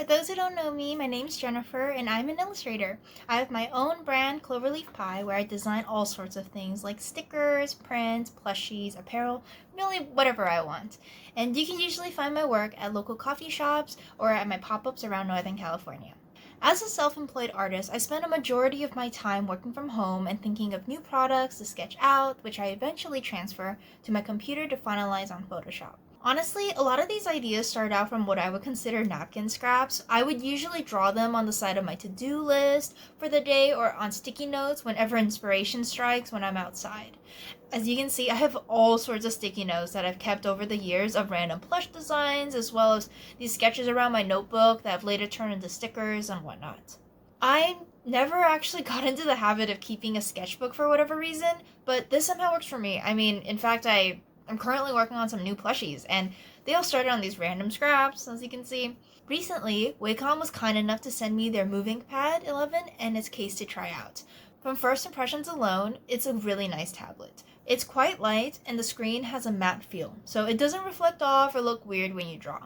For those who don't know me, my name's Jennifer and I'm an illustrator. I have my own brand, Cloverleaf Pie, where I design all sorts of things like stickers, prints, plushies, apparel, really whatever I want. And you can usually find my work at local coffee shops or at my pop-ups around Northern California. As a self-employed artist, I spend a majority of my time working from home and thinking of new products to sketch out, which I eventually transfer to my computer to finalize on Photoshop. Honestly, a lot of these ideas start out from what I would consider napkin scraps. I would usually draw them on the side of my to-do list for the day or on sticky notes whenever inspiration strikes when I'm outside. As you can see, I have all sorts of sticky notes that I've kept over the years of random plush designs, as well as these sketches around my notebook that I've later turned into stickers and whatnot. I never actually got into the habit of keeping a sketchbook for whatever reason, but this somehow works for me. In fact, I'm currently working on some new plushies, and they all started on these random scraps, as you can see. Recently, Wacom was kind enough to send me their Movink Pad 11 and its case to try out. From first impressions alone, it's a really nice tablet. It's quite light, and the screen has a matte feel, so it doesn't reflect off or look weird when you draw.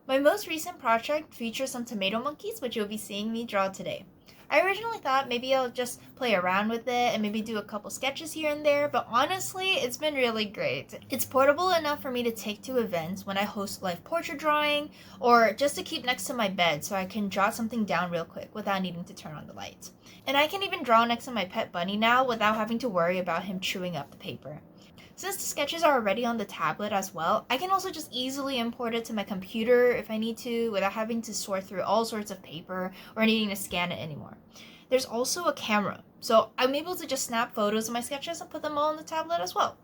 My most recent project features some tomato monkeys, which you'll be seeing me draw today. I originally thought maybe I'll just play around with it and maybe do a couple sketches here and there, but honestly, it's been really great. It's portable enough for me to take to events when I host live portrait drawing, or just to keep next to my bed so I can jot something down real quick without needing to turn on the lights. And I can even draw next to my pet bunny now without having to worry about him chewing up the paper. Since the sketches are already on the tablet as well, I can also just easily import it to my computer if I need to without having to sort through all sorts of paper or needing to scan it anymore. There's also a camera, so I'm able to just snap photos of my sketches and put them all on the tablet as well.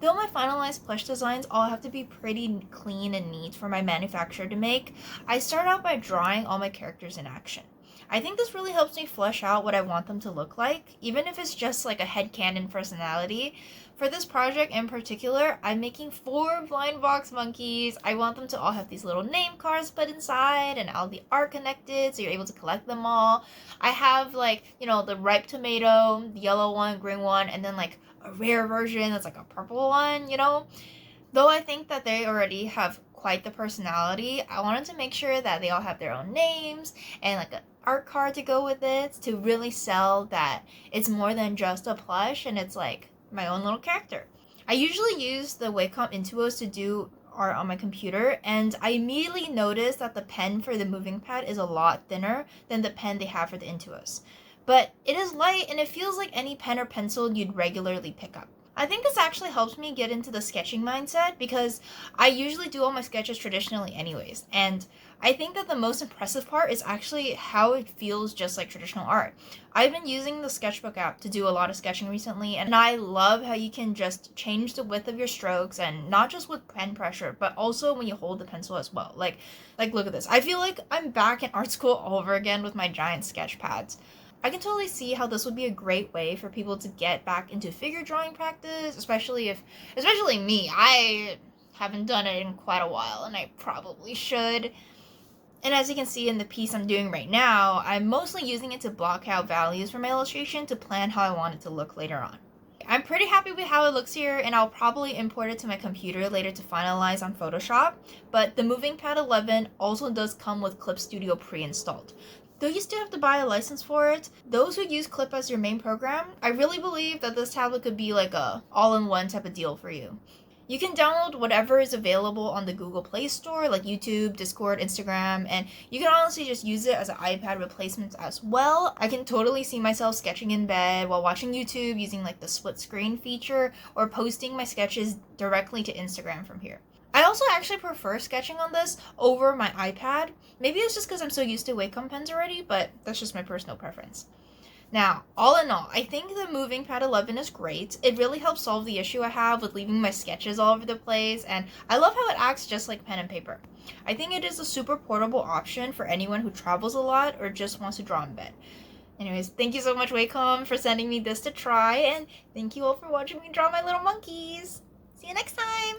Though my finalized plush designs all have to be pretty clean and neat for my manufacturer to make, I start out by drawing all my characters in action. I think this really helps me flesh out what I want them to look like, even if it's just like a headcanon personality. For this project in particular, I'm making 4 blind box monkeys. I want them to all have these little name cards put inside and all the art connected so you're able to collect them all. I have the ripe tomato, the yellow one, green one, and then like a rare version that's like a purple one. Though I think that they already have quite the personality, I wanted to make sure that they all have their own names and like an art card to go with it to really sell that it's more than just a plush and it's like my own little character. I usually use the Wacom Intuos to do art on my computer, and I immediately noticed that the pen for the Movink Pad is a lot thinner than the pen they have for the Intuos. But it is light and it feels like any pen or pencil you'd regularly pick up. I think this actually helps me get into the sketching mindset because I usually do all my sketches traditionally anyways, and I think that the most impressive part is actually how it feels just like traditional art. I've been using the Sketchbook app to do a lot of sketching recently, and I love how you can just change the width of your strokes, and not just with pen pressure, but also when you hold the pencil as well. Like look at this. I feel like I'm back in art school all over again with my giant sketch pads. I can totally see how this would be a great way for people to get back into figure drawing practice, especially me. I haven't done it in quite a while, and I probably should. And as you can see in the piece I'm doing right now, I'm mostly using it to block out values for my illustration to plan how I want it to look later on. I'm pretty happy with how it looks here, and I'll probably import it to my computer later to finalize on Photoshop, but the Movink Pad 11 also does come with Clip Studio pre-installed. Though you still have to buy a license for it, those who use Clip as your main program, I really believe that this tablet could be like a all-in-one type of deal for you. You can download whatever is available on the Google Play Store, like YouTube, Discord, Instagram, and you can honestly just use it as an iPad replacement as well. I can totally see myself sketching in bed while watching YouTube using like the split screen feature, or posting my sketches directly to Instagram from here. I also actually prefer sketching on this over my iPad. Maybe it's just because I'm so used to Wacom pens already, but that's just my personal preference. Now, all in all, I think the Movink Pad 11 is great. It really helps solve the issue I have with leaving my sketches all over the place, and I love how it acts just like pen and paper. I think it is a super portable option for anyone who travels a lot or just wants to draw in bed. Anyways, thank you so much, Wacom, for sending me this to try, and thank you all for watching me draw my little monkeys. See you next time!